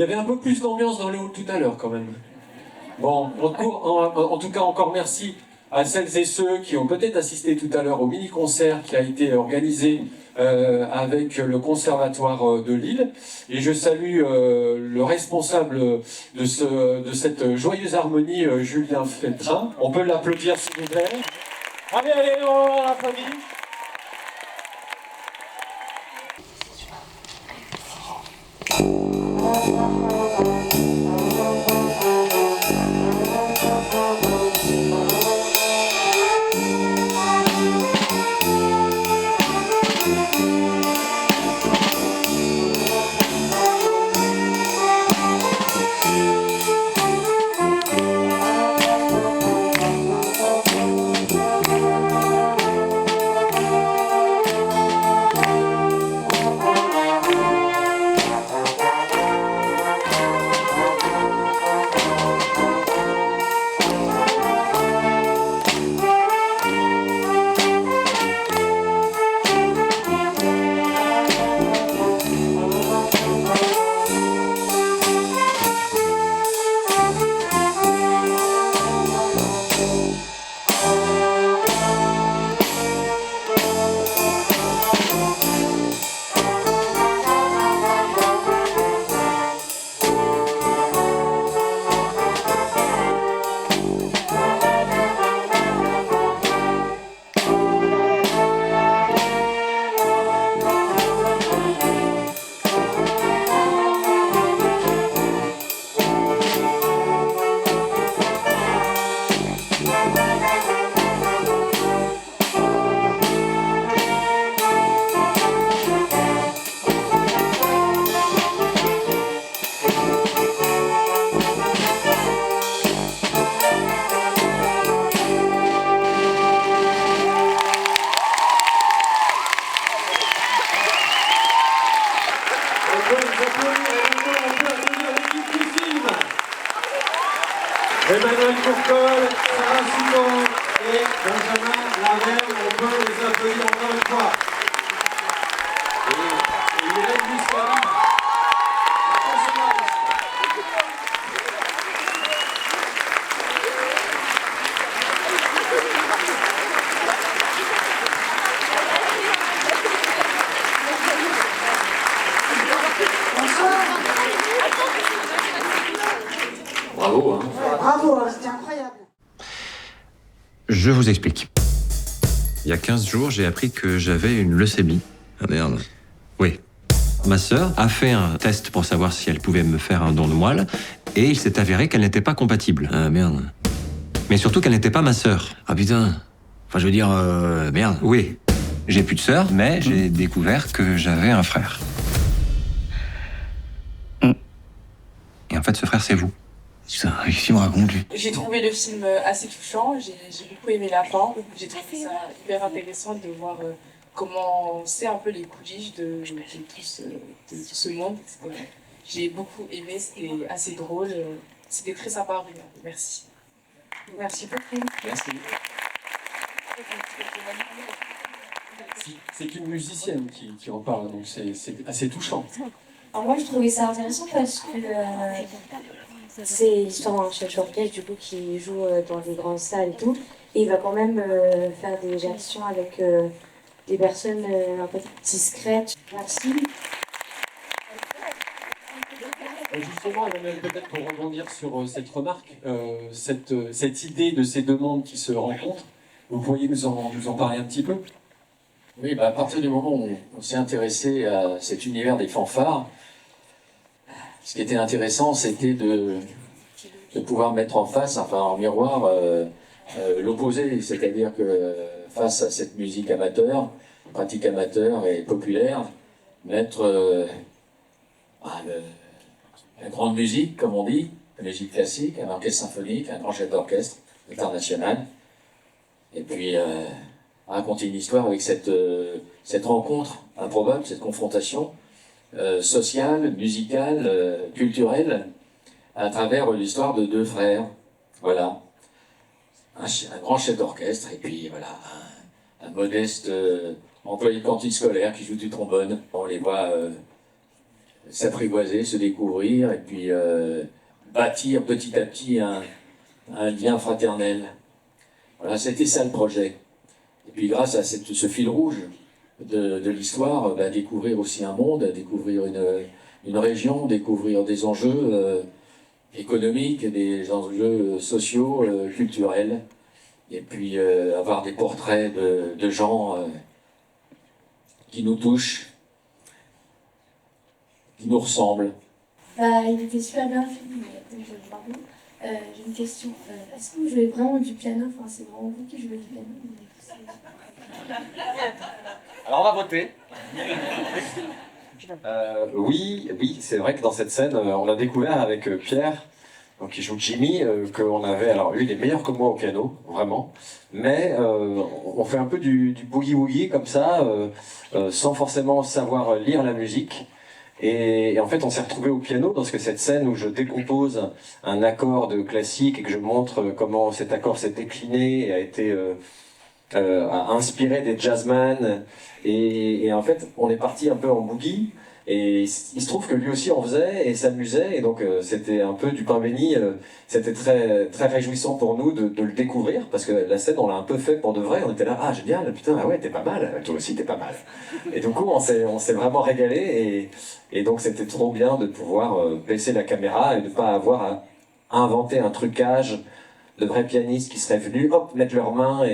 avait un peu plus d'ambiance dans le hall tout à l'heure quand même. Bon, en tout cas, encore merci à celles et ceux qui ont peut-être assisté tout à l'heure au mini-concert qui a été organisé avec le Conservatoire de Lille. Et je salue le responsable de cette joyeuse harmonie, Julien Feltrin. On peut l'applaudir s'il vous plaît. Allez, allez, on l'applaudit. Emmanuel Courcol, Sarah Simon et Benjamin Laverne, on peut les applaudir encore une fois. Et Irène Buscali, la consonance. Bravo, hein. Bravo, c'était incroyable. Je vous explique. Il y a 15 jours, j'ai appris que j'avais une leucémie. Ah merde. Oui. Ma sœur a fait un test pour savoir si elle pouvait me faire un don de moelle, et il s'est avéré qu'elle n'était pas compatible. Ah merde. Mais surtout qu'elle n'était pas ma sœur. Ah putain. Enfin, je veux dire, merde. Oui. J'ai plus de sœur, mais j'ai découvert que j'avais un frère. Et en fait, ce frère, c'est vous. Putain, qu'est-ce qu'il me raconte, lui? J'ai trouvé le film assez touchant, j'ai beaucoup aimé la fin. J'ai trouvé ça hyper intéressant de voir comment c'est un peu les coulisses de tout ce monde. J'ai beaucoup aimé, c'était assez drôle, c'était très sympa à regarder. Merci. Merci beaucoup. Merci. C'est une musicienne qui en parle, donc c'est assez touchant. Alors moi, je trouvais ça intéressant parce que c'est l'histoire d'un chef d'orchestre du coup qui joue dans des grandes salles et tout, et il va quand même faire des actions avec des personnes un peu discrètes. Merci. Justement, Emmanuel, peut-être pour rebondir sur cette remarque, cette idée de ces deux mondes qui se rencontrent, vous pourriez nous en parler un petit peu? Oui, à partir du moment où on s'est intéressé à cet univers des fanfares, ce qui était intéressant, c'était de pouvoir mettre en face, enfin en miroir, l'opposé, c'est-à-dire que face à cette musique amateur, pratique amateur et populaire, mettre la grande musique, comme on dit, la musique classique, un orchestre symphonique, un grand chef d'orchestre international, et puis raconter une histoire avec cette rencontre improbable, cette confrontation sociale, musicale, culturelle, à travers l'histoire de deux frères. Voilà. Un grand chef d'orchestre, et puis voilà, un modeste employé de cantine scolaire qui joue du trombone. On les voit s'apprivoiser, se découvrir, et puis bâtir petit à petit un lien fraternel. Voilà, c'était ça le projet. Et puis grâce à ce fil rouge de l'histoire, découvrir aussi un monde, découvrir une région, découvrir des enjeux économiques, des enjeux sociaux, culturels, et puis avoir des portraits de gens qui nous touchent, qui nous ressemblent. Il était super bien fait, donc bravo. J'ai une question. Est-ce que vous jouez vraiment du piano? Enfin, c'est vraiment vous qui jouez du piano? Alors on va voter. Oui, c'est vrai que dans cette scène, on a découvert avec Pierre, donc qui joue Jimmy, qu'on avait, alors lui il est meilleur que moi au piano, vraiment, mais on fait un peu du boogie-woogie comme ça, sans forcément savoir lire la musique. Et en fait, on s'est retrouvé au piano dans cette scène où je décompose un accord de classique et que je montre comment cet accord s'est décliné et a été a inspiré des jazzmen. Et en fait, on est parti un peu en boogie. Et il se trouve que lui aussi en faisait et s'amusait. Et donc, c'était un peu du pain béni. C'était très, très réjouissant pour nous de le découvrir parce que la scène, on l'a un peu fait pour de vrai. On était là, ah génial, putain, ah ouais, t'es pas mal. Toi aussi, t'es pas mal. Et du coup, on s'est vraiment régalé. Et donc, c'était trop bien de pouvoir baisser la caméra et de pas avoir à inventer un trucage de vrais pianistes qui seraient venus, hop, mettre leurs mains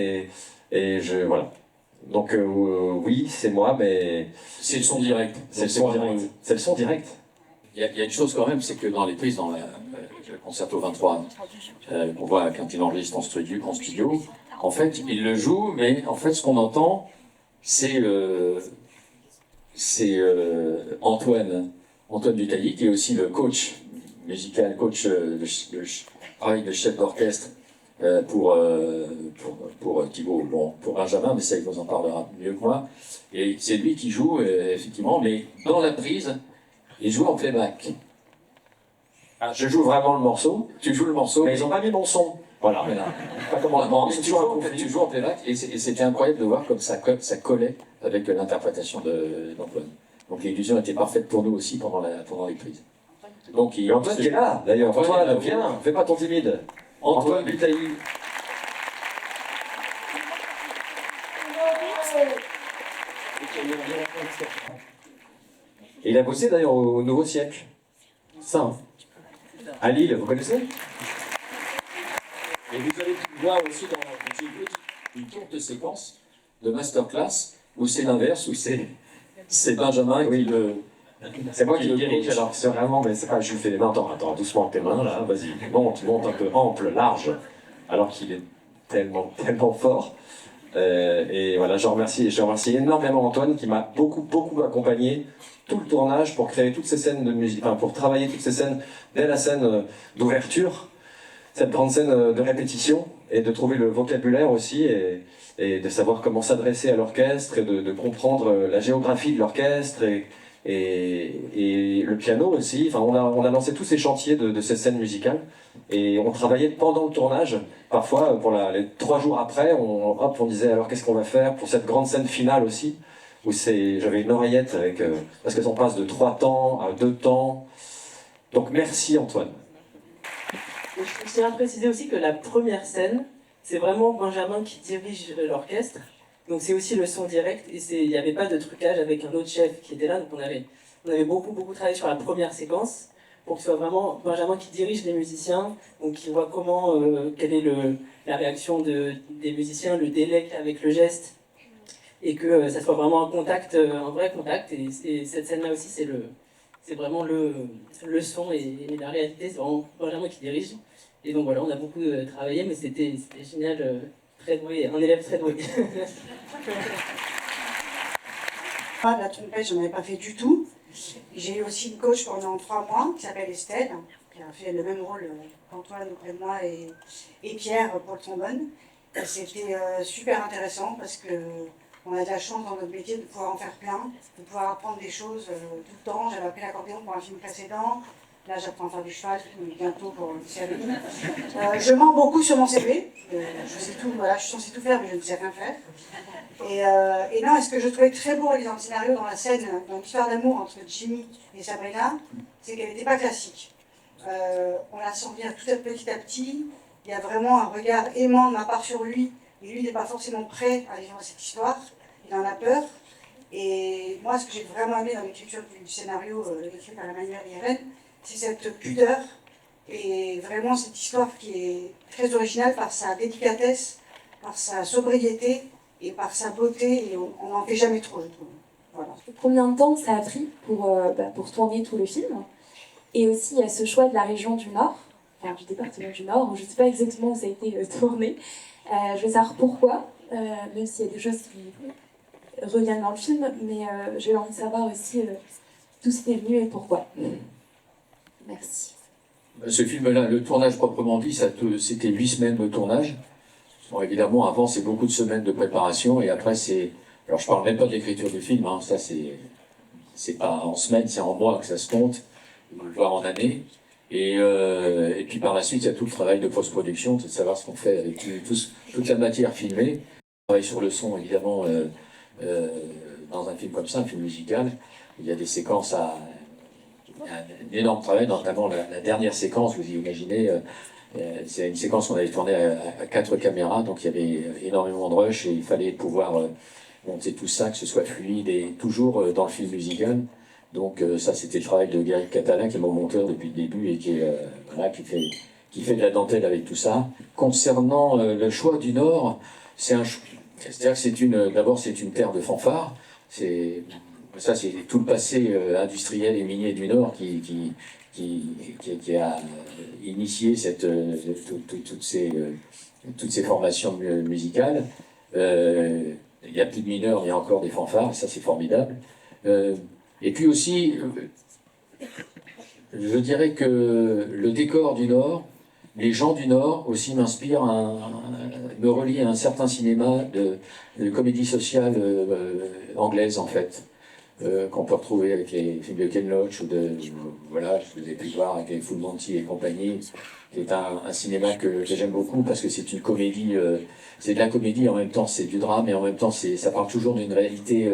voilà. Donc oui, c'est moi, mais C'est le son direct. c'est le son direct. C'est le son direct. Il y a une chose quand même, c'est que dans les prises, dans le concerto 23, qu'on voit quand il enregistre en studio, en fait, il le joue, mais en fait, ce qu'on entend, c'est Antoine Dutailly, qui est aussi le coach musical, coach de chef d'orchestre pour Thibaut, bon, pour Benjamin, mais ça il vous en parlera mieux que moi. Et c'est lui qui joue, effectivement, mais dans la prise, il joue en playback. Ah, je joue vraiment le morceau, Tu joues le morceau, mais ils n'ont pas mis mon son. Voilà. Voilà. Pas comme en Tu joues en playback, et c'était incroyable de voir comme ça collait avec l'interprétation d'Antoine. Donc l'illusion était parfaite pour nous aussi pendant les prises. Donc Et Antoine qui est là, d'ailleurs. Antoine, viens, fais pas ton timide. Antoine Dutailly. Et il a bossé d'ailleurs au Nouveau Siècle. Ça, hein. À Lille, vous connaissez? Et vous allez voir aussi dans une courte séquence de masterclass où c'est l'inverse, où c'est Benjamin qui le. C'est moi qui le dirige, alors c'est vraiment, mais c'est pas, je lui fais les mains, attends, doucement avec tes mains, là, vas-y, monte un peu ample, large, alors qu'il est tellement fort. Et voilà, je remercie énormément Antoine qui m'a beaucoup accompagné tout le tournage pour créer toutes ces scènes de musique, enfin pour travailler toutes ces scènes dès la scène d'ouverture, cette grande scène de répétition, et de trouver le vocabulaire aussi, et de savoir comment s'adresser à l'orchestre, et de comprendre la géographie de l'orchestre, et le piano aussi. Enfin, on a lancé tous ces chantiers de ces scènes musicales, et on travaillait pendant le tournage. Parfois, pour les 3 jours après, on disait alors qu'est-ce qu'on va faire pour cette grande scène finale aussi, où j'avais une oreillette avec parce que ça passe de 3 temps à 2 temps. Donc merci Antoine. Je tiens à préciser aussi que la première scène, c'est vraiment Benjamin qui dirige l'orchestre. Donc c'est aussi le son direct, et il n'y avait pas de trucage avec un autre chef qui était là. Donc on avait beaucoup travaillé sur la première séquence pour que ce soit vraiment Benjamin qui dirige les musiciens, donc qui voit quelle est la réaction des musiciens, le délai avec le geste, et que ça soit vraiment un vrai contact. Et cette scène-là aussi, c'est vraiment le son et la réalité, c'est vraiment Benjamin qui dirige. Et donc voilà, on a beaucoup travaillé, mais c'était génial, très doué, un élève très doué. La trompette, j'en avais pas fait du tout. J'ai eu aussi une coach pendant 3 mois qui s'appelle Estelle, qui a fait le même rôle qu'Antoine auprès de moi et Pierre pour le trombone. C'était super intéressant parce que on a de la chance dans notre métier de pouvoir en faire plein, de pouvoir apprendre des choses tout le temps. J'avais appris l'accordéon pour un film précédent. Là, j'apprends à faire du cheval, bientôt pour une série. Je mens beaucoup sur mon CV. Je sais tout, voilà, je suis censée tout faire, mais je ne sais rien faire. Et non, et ce que je trouvais très beau dans le scénario, dans la scène, dans l'histoire d'amour entre Jimmy et Sabrina, c'est qu'elle n'était pas classique. On la sent bien tout petit à petit. Il y a vraiment un regard aimant de ma part sur lui. Et lui n'est pas forcément prêt à vivre cette histoire. Il en a peur. Et moi, ce que j'ai vraiment aimé dans l'écriture du scénario écrit par Emmanuel Irène, c'est cette pudeur et vraiment cette histoire qui est très originale par sa délicatesse, par sa sobriété et par sa beauté. Et on n'en fait jamais trop, je trouve. Voilà. Combien de temps ça a pris pour tourner tout le film? Et aussi, il y a ce choix de la région du Nord, enfin du département du Nord, où je ne sais pas exactement où ça a été tourné. Je veux savoir pourquoi, même s'il y a des choses qui reviennent dans le film, mais j'ai envie de savoir aussi d'où c'était venu et pourquoi. Merci. Ce film-là, le tournage proprement dit, c'était 8 semaines de tournage. Bon, évidemment, avant, c'est beaucoup de semaines de préparation, et après, c'est... Alors, je parle même pas de l'écriture du film, hein, ça, c'est pas en semaines, c'est en mois que ça se compte, voire en années. Et puis, par la suite, il y a tout le travail de post-production, c'est de savoir ce qu'on fait avec toute la matière filmée. On travaille sur le son, évidemment, dans un film comme ça, un film musical. Il y a des séquences à... Il y a un énorme travail, notamment la dernière séquence, vous imaginez, c'est une séquence qu'on avait tournée à 4 caméras, donc il y avait énormément de rush et il fallait pouvoir monter tout ça, que ce soit fluide et toujours dans le film musical. Donc ça, c'était le travail de Gary Catalin, qui est mon monteur depuis le début et qui fait de la dentelle avec tout ça. Concernant le choix du Nord, c'est-à-dire que d'abord c'est une terre de fanfare. Ça, c'est tout le passé industriel et minier du Nord qui a initié toutes ces formations musicales. Il n'y a plus de mineurs, il y a encore des fanfares, et ça c'est formidable. Et puis aussi, je dirais que le décor du Nord, les gens du Nord aussi m'inspirent, me relient à un certain cinéma de comédie sociale anglaise en fait. Qu'on peut retrouver avec les films de Ken Loach voilà, je vous ai pu voir avec les Full Monty et compagnie, qui est un cinéma que j'aime beaucoup parce que c'est une comédie, c'est de la comédie, en même temps c'est du drame et en même temps ça parle toujours d'une réalité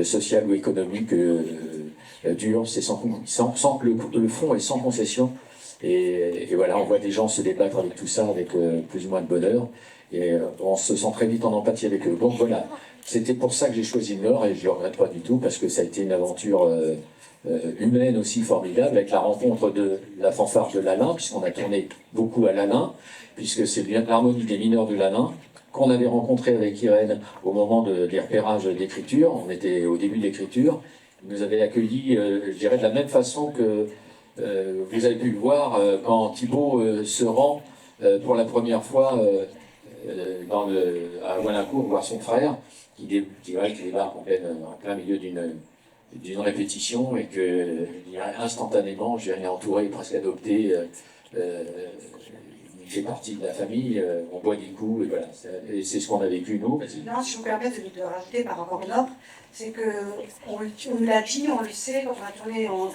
sociale ou économique dure, c'est sans que le fond est sans concession. Et voilà, on voit des gens se débattre avec tout ça avec plus ou moins de bonheur et on se sent très vite en empathie avec eux. Donc voilà. C'était pour ça que j'ai choisi le Nord et je ne le regrette pas du tout parce que ça a été une aventure humaine aussi formidable avec la rencontre de la fanfare de l'Alain, puisqu'on a tourné beaucoup à l'Alain, puisque c'est l'harmonie des mineurs de l'Alain qu'on avait rencontré avec Irène au moment des repérages d'écriture. On était au début de l'écriture. Ils nous avaient accueillis, je dirais, de la même façon que vous avez pu le voir quand Thibaut se rend pour la première fois à Wanacourt voir son frère. Qui débarque en plein milieu d'une répétition et que instantanément, je dirais, entouré, presque adopté, il fait partie de la famille, on boit des coups, et voilà. Et c'est ce qu'on a vécu, nous. Non, si je me permets de rajouter par rapport au Nord, c'est qu'on nous l'a dit, on le sait, quand on a tourné, on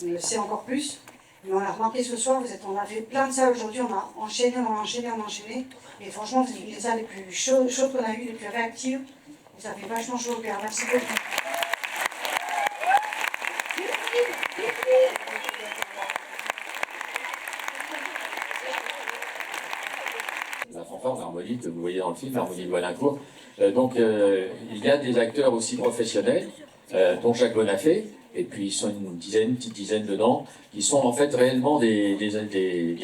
le sait encore plus. Mais on a remarqué ce soir, on a fait plein de salles aujourd'hui, on a enchaîné. Et franchement, c'est une des salles les plus chaudes qu'on a eues, les plus réactives. Et ça fait vachement chaud au cœur. Merci beaucoup. La fanfare, l'harmonie que vous voyez dans le film, l'harmonie de Wanacourt. Donc il y a des acteurs aussi professionnels, dont Jacques Bonafé, et puis ils sont une petite dizaine dedans, qui sont en fait réellement des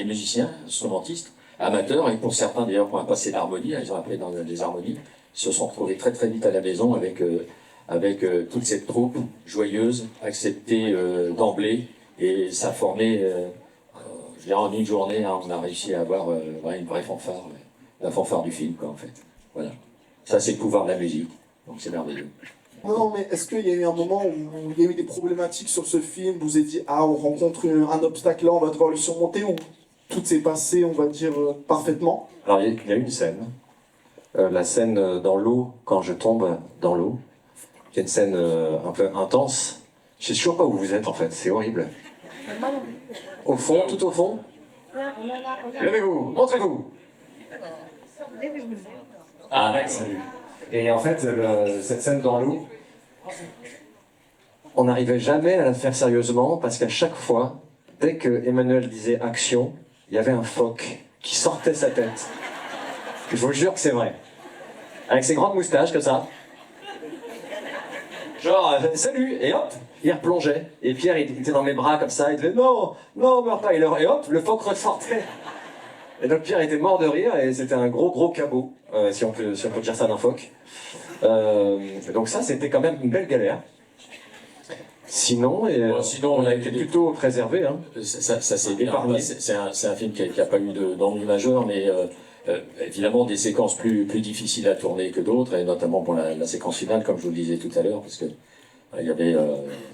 musiciens, instrumentistes, amateurs, et pour certains d'ailleurs qui ont un passé d'harmonie, ils ont appelé dans des harmonies, se sont retrouvés très très vite à la maison avec toute cette troupe joyeuse, acceptée d'emblée, et ça a formé, je dirais en une journée, hein, on a réussi à avoir une vraie fanfare, la fanfare du film quoi en fait. Voilà. Ça c'est le pouvoir de la musique, donc c'est merveilleux. Non, mais est-ce qu'il y a eu un moment où il y a eu des problématiques sur ce film, vous vous êtes dit, ah, on rencontre un obstacle là, on va devoir le surmonter, ou tout s'est passé, on va dire, parfaitement? Alors, il y a une scène. La scène dans l'eau, quand je tombe dans l'eau. Il y a une scène un peu intense. Je sais toujours pas où vous êtes, en fait, c'est horrible. Au fond, tout au fond. Levez-vous, montrez-vous. Ah, salut. Et en fait, cette scène dans l'eau, on n'arrivait jamais à la faire sérieusement parce qu'à chaque fois, dès que Emmanuel disait action, il y avait un phoque qui sortait sa tête. Je vous jure que c'est vrai. Avec ses grandes moustaches comme ça. Genre, salut, et hop, il replongeait. Et Pierre, il était dans mes bras comme ça, il disait non, non, meurs pas. Et hop, le phoque ressortait. Et donc Pierre était mort de rire et c'était un gros cabot, si on peut dire ça d'un phoque. Donc ça, c'était quand même une belle galère. Sinon, sinon on a été plutôt préservé. Hein. Ça c'est bien. Épargné. C'est un film qui n'a pas eu d'ennui majeur, mais évidemment des séquences plus difficiles à tourner que d'autres, et notamment pour la séquence finale, comme je vous le disais tout à l'heure, parce que il y avait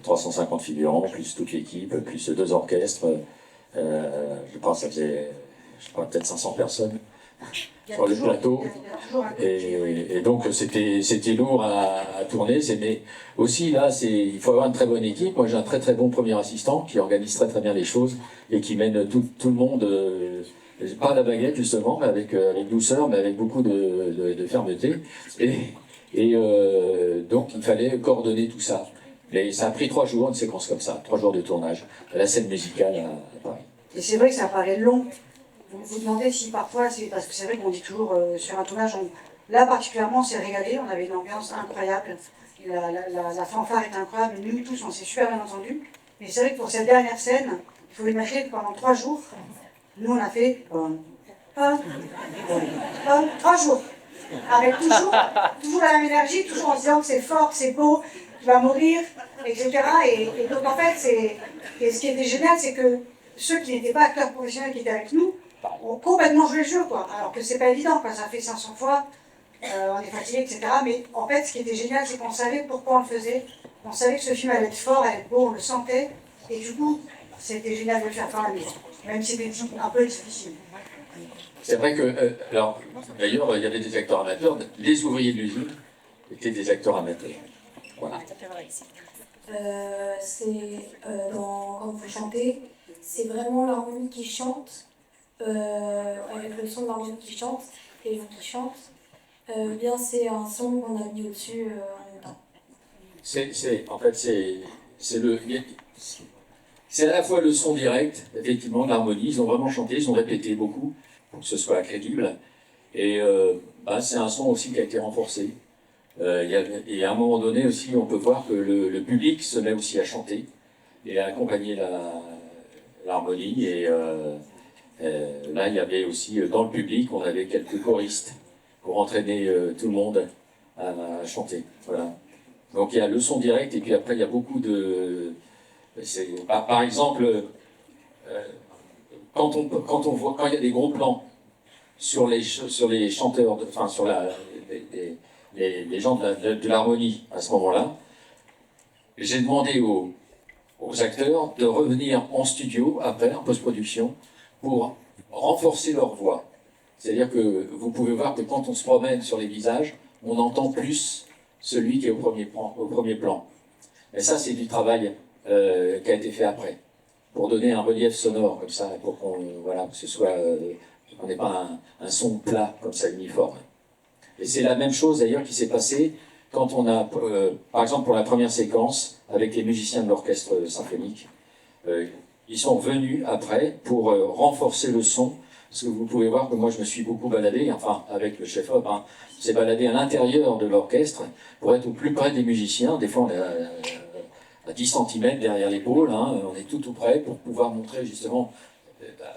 350 figurants, plus toute l'équipe, plus 2 orchestres. Je pense que ça faisait peut-être 500 personnes sur le plateau. Et donc c'était lourd à tourner. Mais aussi là, il faut avoir une très bonne équipe. Moi j'ai un très bon premier assistant qui organise très bien les choses et qui mène tout le monde, pas à la baguette justement, mais avec douceur, mais avec beaucoup de fermeté. Et donc il fallait coordonner tout ça. Et ça a pris 3 jours, une séquence comme ça, 3 jours de tournage, à la scène musicale à Paris. Et c'est vrai que ça paraît long. Vous vous demandez si parfois, parce que c'est vrai qu'on dit toujours sur un tournage, là particulièrement on s'est régalé, on avait une ambiance incroyable, la fanfare était incroyable, nous tous on s'est super bien entendus. Mais c'est vrai que pour cette dernière scène, il faut imaginer que pendant 3 jours, nous on a fait 3 jours, avec toujours la même énergie, toujours en se disant que c'est fort, que c'est beau, qu'il va mourir, etc. Et donc en fait, ce qui était génial, c'est que ceux qui n'étaient pas acteurs professionnels qui étaient avec nous ont complètement joué le jeu, quoi. Alors que c'est pas évident, quoi. Ça fait 500 fois, on est fatigué, etc. Mais en fait, ce qui était génial, c'est qu'on savait pourquoi on le faisait. On savait que ce film allait être fort, allait être beau, on le sentait. Et du coup, c'était génial de le faire par la maison, même si c'était un peu difficile. C'est vrai que, alors, d'ailleurs, il y avait des acteurs amateurs. Les ouvriers de l'usine étaient des acteurs amateurs. Voilà. Quand vous chantez, c'est vraiment l'harmonie qui chante, avec le son de l'harmonie qui chante, et les gens qui chantent, bien c'est un son qu'on a mis au-dessus en même temps. En fait, c'est à la fois le son direct, effectivement, l'harmonie. Ils ont vraiment chanté, ils ont répété beaucoup pour que ce soit crédible. Et c'est un son aussi qui a été renforcé. Et à un moment donné aussi, on peut voir que le public se met aussi à chanter et à accompagner l'harmonie. Et là, il y avait aussi, dans le public, on avait quelques choristes pour entraîner tout le monde à chanter. Voilà. Donc il y a le son direct, et puis après, il y a beaucoup de... Par exemple, quand il y a des gros plans sur les chanteurs, sur les gens de l'harmonie à ce moment-là, j'ai demandé aux acteurs de revenir en studio après, en post-production, pour renforcer leur voix. C'est-à-dire que vous pouvez voir que quand on se promène sur les visages, on entend plus celui qui est au premier plan. Et ça, c'est du travail qui a été fait après, pour donner un relief sonore comme ça, pour que ce soit, qu'on n'ait pas un son plat comme ça, uniforme. Et c'est la même chose d'ailleurs qui s'est passée quand on a, par exemple pour la première séquence, avec les musiciens de l'orchestre symphonique, ils sont venus après pour renforcer le son, parce que vous pouvez voir que moi je me suis beaucoup baladé, enfin avec le chef-op, je s'est baladé à l'intérieur de l'orchestre pour être au plus près des musiciens. Des fois on est à 10 cm derrière l'épaule, on est tout près pour pouvoir montrer justement,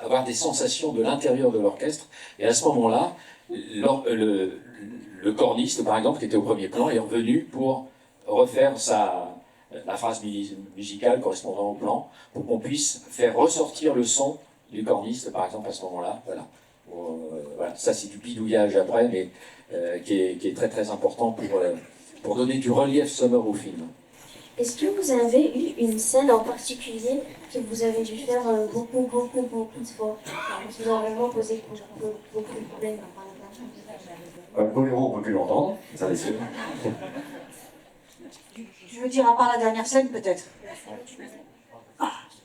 avoir des sensations de l'intérieur de l'orchestre. Et à ce moment-là, le corniste, par exemple, qui était au premier plan, est revenu pour refaire la phrase musicale correspondant au plan, pour qu'on puisse faire ressortir le son du corniste, par exemple, à ce moment-là. Voilà. Voilà. Ça, c'est du bidouillage après, mais qui est très important pour donner du relief sonore au film. Est-ce que vous avez eu une scène en particulier que vous avez dû faire beaucoup de fois, qui vous a vraiment posé beaucoup de problèmes? Le boléro, on peut plus l'entendre, ça c'est sûr. Je veux dire, à part la dernière scène, peut-être.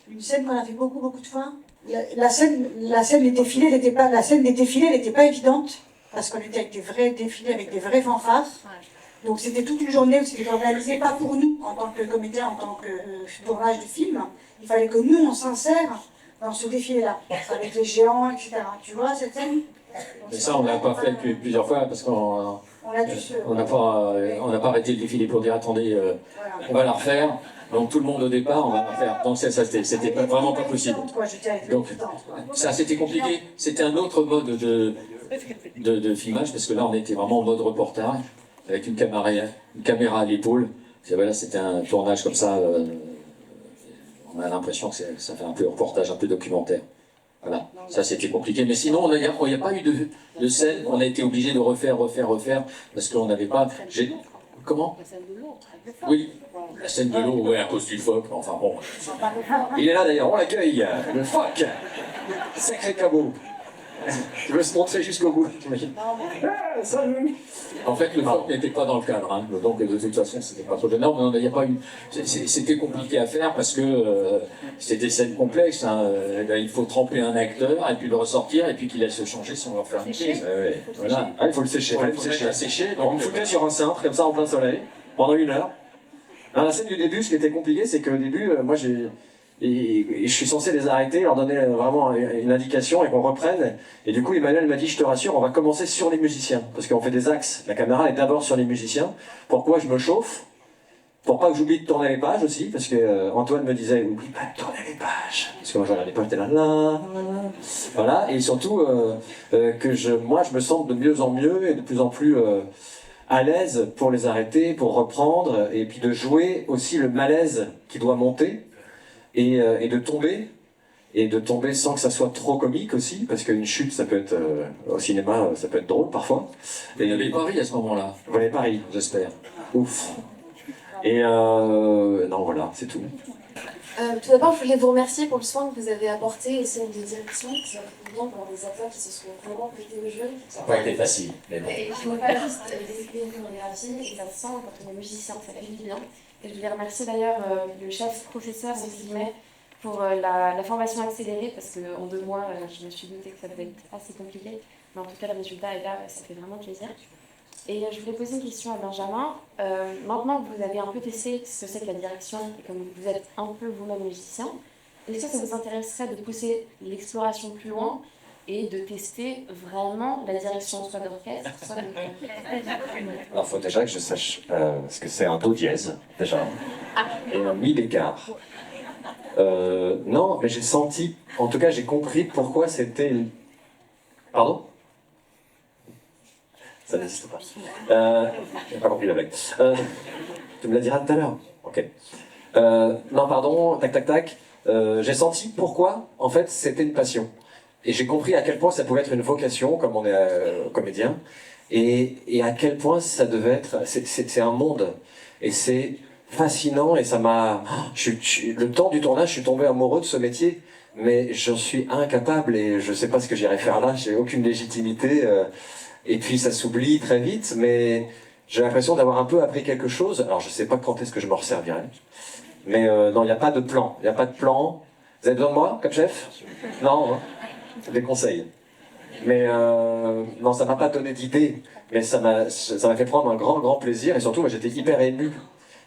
une scène qu'on a fait beaucoup de fois. La scène des défilés, elle n'était pas évidente, parce qu'on était avec des vrais défilés, avec des vrais fanfares. Donc c'était toute une journée où c'était organisé, pas pour nous, en tant que comédien, en tant que tournage de film. Il fallait que nous, on s'insère dans ce défilé-là, avec les géants, etc. Tu vois cette scène? Mais ça, on l'a pas fait plusieurs fois, parce qu'on n'a pas arrêté le défilé pour dire attendez, on va la refaire. Donc tout le monde au départ, on va la refaire. Donc c'était vraiment pas possible. Donc ça, c'était compliqué. C'était un autre mode de filmage, parce que là, on était vraiment en mode reportage, avec une caméra à l'épaule. Voilà, c'était un tournage comme ça. On a l'impression que ça fait un peu reportage, un peu documentaire. Voilà, ça c'était compliqué. Mais sinon, il n'y a pas eu de scène. On a été obligé de refaire, parce qu'on n'avait pas... Comment? Oui, la scène de l'eau, ouais, à cause du phoque. Enfin bon. Il est là d'ailleurs, on l'accueille, le phoque. Sacré cabot. Tu veux se montrer jusqu'au bout, t'imagines? Salut. En fait, le phoque n'était pas dans le cadre, hein, donc de toute façon, c'était pas trop gênant. Il n'y a pas eu. C'était compliqué à faire parce que c'était des scènes complexes. Hein. Il faut tremper un acteur et puis le ressortir et puis qu'il aille se changer sans leur faire une crise. Voilà. Ah, il faut le sécher. Il faut le sécher. Donc on me foutait sur un cintre, comme ça en plein soleil, pendant 1 heure. Dans la scène du début, ce qui était compliqué, c'est qu'au début, moi je suis censé les arrêter, leur donner vraiment une indication et qu'on reprenne. Et du coup, Emmanuel m'a dit, je te rassure, on va commencer sur les musiciens. Parce qu'on fait des axes. La caméra est d'abord sur les musiciens. Pourquoi je me chauffe? Pour pas que j'oublie de tourner les pages aussi. Parce que Antoine me disait, oublie pas de tourner les pages. Parce que moi, je regardais pas, j'étais là. Voilà. Et surtout, que moi, je me sens de mieux en mieux et de plus en plus à l'aise pour les arrêter, pour reprendre. Et puis de jouer aussi le malaise qui doit monter. Et de tomber sans que ça soit trop comique aussi, parce qu'une chute, ça peut être, au cinéma, ça peut être drôle parfois. Et il y avait Paris à ce moment-là. Vous voyez Paris, j'espère. Ouf. Et non, voilà, c'est tout. Tout d'abord, je voulais vous remercier pour le soin que vous avez apporté et celle de direction, qui sont bien pour les acteurs qui se sont vraiment prêtés au jeu. Ça n'a pas été facile, mais bon. Il ne faut pas juste développer une chorégraphie, et ça se sent quand on est musicien, ça fait du bien. Et je voulais remercier d'ailleurs le chef professeur entre guillemets pour la formation accélérée, parce qu'en 2 mois, je me suis doutée que ça devait être assez compliqué. Mais en tout cas, le résultat est là, ça fait vraiment plaisir. Et je voulais poser une question à Benjamin. Maintenant que vous avez un peu testé ce que c'est que la direction, et comme vous êtes un peu vous-même musicien, est-ce que ça vous intéresserait de pousser l'exploration plus loin et de tester vraiment la direction soit d'orchestre, soit de... Alors, il faut déjà que je sache ce que c'est un do dièse, déjà, et un mi d'écart. Non, mais j'ai senti, en tout cas j'ai compris pourquoi c'était... Pardon? Ça n'existe pas. J'ai pas compris la blague. Tu me la diras tout à l'heure. Ok. Non, pardon, tac. J'ai senti pourquoi, en fait, c'était une passion. Et j'ai compris à quel point ça pouvait être une vocation, comme on est comédien, et à quel point ça devait être... C'est un monde. Et c'est fascinant, et ça m'a... Le temps du tournage, je suis tombé amoureux de ce métier, mais j'en suis incapable, et je sais pas ce que j'irai faire là, j'ai aucune légitimité, et puis ça s'oublie très vite, mais j'ai l'impression d'avoir un peu appris quelque chose. Alors je sais pas quand est-ce que je m'en resservirai, mais non, il n'y a pas de plan, Vous avez besoin de moi, comme chef? Non, hein. Des conseils. Mais non, ça m'a pas donné d'idée, mais ça m'a fait prendre un grand plaisir, et surtout moi j'étais hyper ému.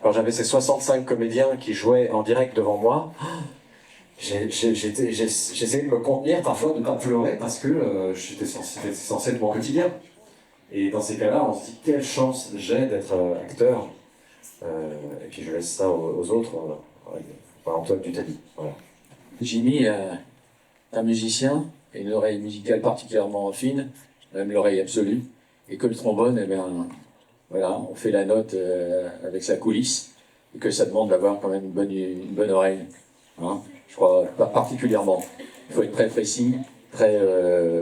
Alors j'avais ces 65 comédiens qui jouaient en direct devant moi. J'essayais de me contenir parfois, de ne pas pleurer, parce que c'était censé être mon quotidien. Et dans ces cas-là, on se dit quelle chance j'ai d'être acteur. Et puis je laisse ça aux autres, par Antoine Dutali. Voilà. Jimmy, un musicien, et une oreille musicale particulièrement fine, même l'oreille absolue, et que le trombone, eh bien, voilà, on fait la note avec sa coulisse, et que ça demande d'avoir quand même une bonne oreille. Hein, je crois, pas particulièrement. Il faut être très précis, très...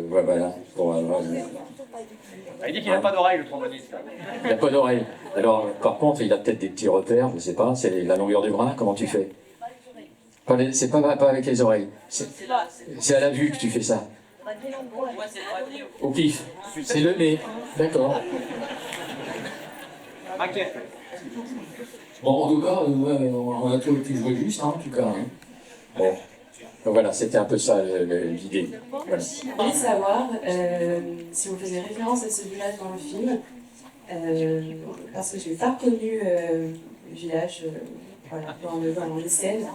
voilà. Il dit qu'il n'a pas d'oreille, le tromboniste. Il n'a pas d'oreille. Alors, par contre, il a peut-être des petits repères, je ne sais pas, c'est la longueur du bras, comment tu fais? C'est pas avec les oreilles, c'est à la vue que tu fais ça. Au pif, c'est le nez, d'accord. Bon, en tout cas, on a tout été joué juste, hein, en tout cas. Hein. Bon. Donc voilà, c'était un peu ça l'idée. Voilà. J'ai envie de savoir si vous faisiez référence à ce village dans le film, parce que je n'ai pas reconnu le village voilà, dans les scènes.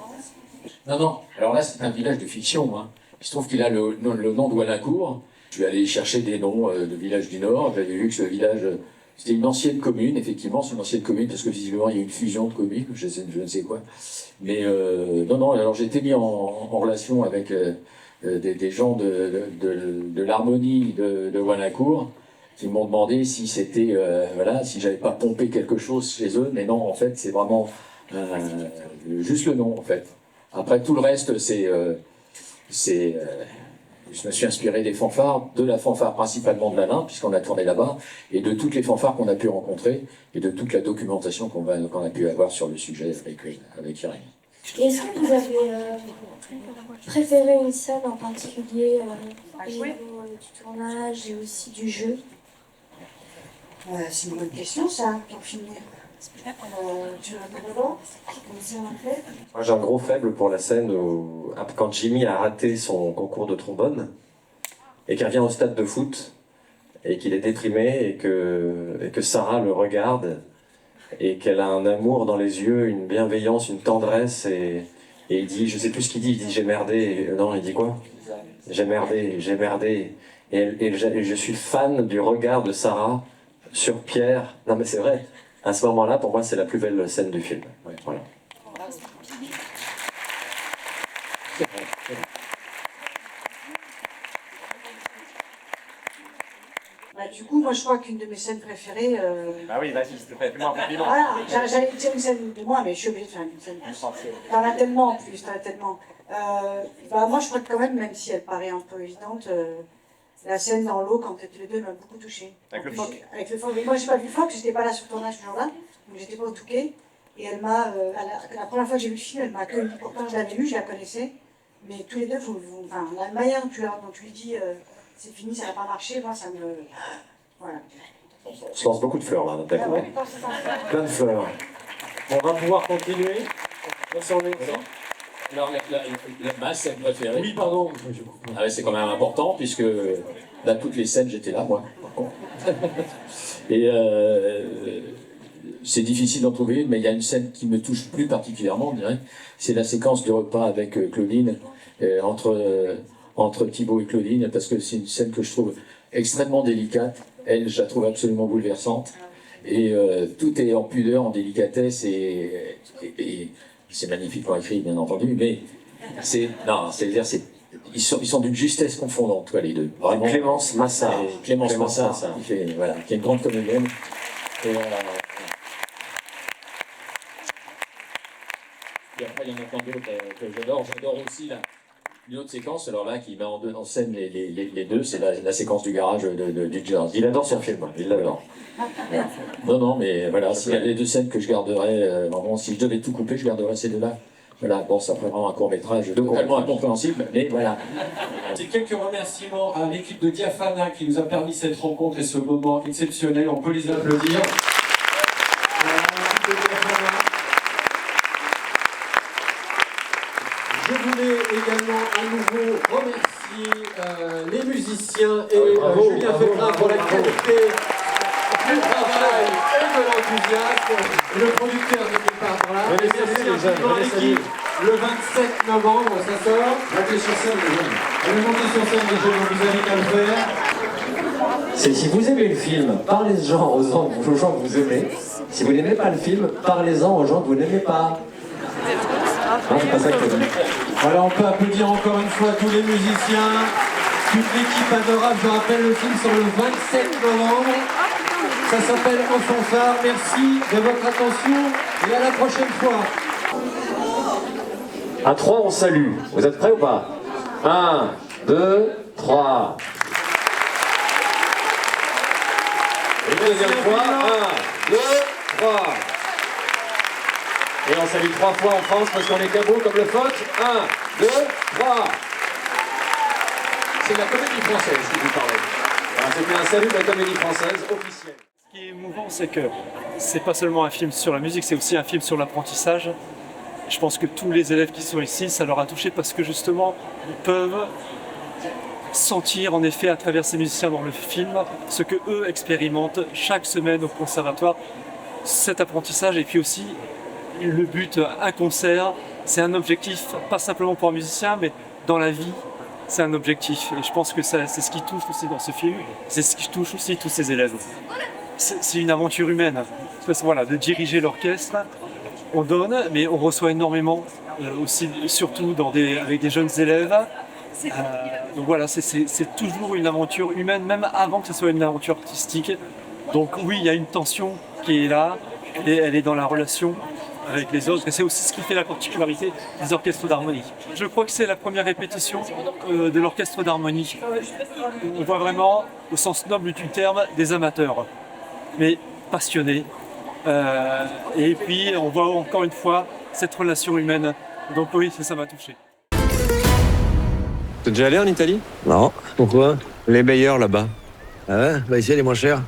Non, alors là c'est un village de fiction. Hein. Il se trouve qu'il a le nom de Walincourt. Je suis allé chercher des noms de villages du Nord. J'avais vu que ce village, c'était une ancienne commune, effectivement, c'est une ancienne commune, parce que visiblement il y a eu une fusion de communes, je ne sais quoi. Mais non, alors j'ai été mis en relation avec des gens de l'harmonie de Walincourt, qui m'ont demandé si c'était, voilà, si j'avais pas pompé quelque chose chez eux, mais non, en fait, c'est vraiment juste le nom, en fait. Après, tout le reste, je me suis inspiré des fanfares, de la fanfare principalement de l'Alain, puisqu'on a tourné là-bas, et de toutes les fanfares qu'on a pu rencontrer, et de toute la documentation qu'on a pu avoir sur le sujet avec Irène. Est-ce que vous avez préféré une scène en particulier au niveau du tournage et aussi du jeu? C'est une bonne question, ça, pour finir. Moi j'ai un gros faible pour la scène où, quand Jimmy a raté son concours de trombone et qu'il revient au stade de foot et qu'il est déprimé et que Sarah le regarde et qu'elle a un amour dans les yeux, une bienveillance, une tendresse et il dit, je sais plus ce qu'il dit, il dit j'ai merdé, non il dit quoi? J'ai merdé et je suis fan du regard de Sarah sur Pierre, non mais c'est vrai. À ce moment-là, pour moi, c'est la plus belle scène du film. Ouais, voilà. Bah, du coup, moi, je crois qu'une de mes scènes préférées... Bah oui, vas-y, s'il te plaît, fais-moi un compliment. Voilà, j'allais dire une scène de moi, mais je suis obligée de faire une scène. T'en as tellement en plus, bah, moi, je crois que quand même si elle paraît un peu évidente, la scène dans l'eau, quand tous les deux, m'a beaucoup touchée. Avec le phoque. Avec le phoque. Mais moi, j'ai pas vu le phoque, j'étais pas là sur le tournage ce jour-là, donc j'étais pas au Touquet. Et elle m'a, la première fois que j'ai vu le film, elle m'a accueilli. Pourtant, je l'avais lu, je la connaissais. Mais tous les deux, enfin, la manière dont tu lui dis c'est fini, ça n'a pas marché, moi, ça me. Voilà. On se lance beaucoup de fleurs là, d'accord. Plein de fleurs. On va pouvoir continuer. Alors, ma scène préférée. Oui, pardon. Ah ouais, c'est quand même important, puisque dans toutes les scènes, j'étais là, moi, par contre. Et c'est difficile d'en trouver une, mais il y a une scène qui me touche plus particulièrement, on dirait. C'est la séquence du repas avec Claudine, entre Thibaut et Claudine, parce que c'est une scène que je trouve extrêmement délicate. Elle, je la trouve absolument bouleversante. Et tout est en pudeur, en délicatesse, et c'est magnifiquement écrit, bien entendu, mais ils sont d'une justesse confondante, quoi, les deux. Vraiment. Clémence Massa. Clémence Massa, qui est une grande comédienne. Et après, il y en a plein d'autres que j'adore. J'adore aussi une autre séquence, alors là, qui met en scène les deux, c'est la séquence du garage du jazz. Il adore ce film, il l'adore. Non, mais voilà, s'il y a les deux scènes que je garderais, vraiment, si je devais tout couper, je garderais ces deux-là. Voilà, bon, ça ferait vraiment un court-métrage totalement incompréhensible, mais voilà. C'est quelques remerciements à l'équipe de Diafana qui nous a permis cette rencontre et ce moment exceptionnel. On peut les applaudir. Je voulais également à nouveau remercier les musiciens et Julien Febrin pour la qualité du travail et de l'enthousiasme. Le producteur n'était pas par là. Et merci infiniment à l'équipe. Le 27 novembre, ça sort. Montez sur scène, les jeunes. Allez, montez sur scène, les jeunes, on vous invite à le faire. Si vous aimez le film, parlez-en aux gens que vous aimez. Si vous n'aimez pas le film, parlez-en aux gens que vous n'aimez pas. Non, c'est pas ça que je dis. Voilà, on peut applaudir encore une fois tous les musiciens, toute l'équipe adorable. Je rappelle, le film sort le 27 novembre. Ça s'appelle En fanfare. Merci de votre attention et à la prochaine fois. À 3, on salue. Vous êtes prêts ou pas? 1, 2, 3. Une deuxième fois. 1, 2, 3. Et on salue 3 fois en France parce qu'on est cabot comme le phoque. 1, 2, 3. C'est la comédie française qui vous parle. C'était un salut de la comédie française officielle. Ce qui est émouvant, c'est que c'est pas seulement un film sur la musique, c'est aussi un film sur l'apprentissage. Je pense que tous les élèves qui sont ici, ça leur a touché parce que justement, ils peuvent sentir en effet à travers ces musiciens dans le film ce que eux expérimentent chaque semaine au conservatoire, cet apprentissage. Et puis aussi le but, un concert, c'est un objectif pas simplement pour un musicien, mais dans la vie, c'est un objectif. Et je pense que c'est ce qui touche aussi dans ce film, c'est ce qui touche aussi tous ces élèves. C'est une aventure humaine. Parce que, voilà, de diriger l'orchestre, on donne, mais on reçoit énormément aussi, surtout avec des jeunes élèves. Donc voilà, c'est toujours une aventure humaine, même avant que ce soit une aventure artistique. Donc oui, il y a une tension qui est là, et elle est dans la relation avec les autres. Et c'est aussi ce qui fait la particularité des orchestres d'harmonie. Je crois que c'est la première répétition de l'orchestre d'harmonie. On voit vraiment, au sens noble du terme, des amateurs, mais passionnés. Et puis on voit encore une fois cette relation humaine. Donc oui, ça m'a touché. T'es déjà allé en Italie? Non. Pourquoi? Les meilleurs là-bas. Ah ouais? Bah ici, elle est moins chère.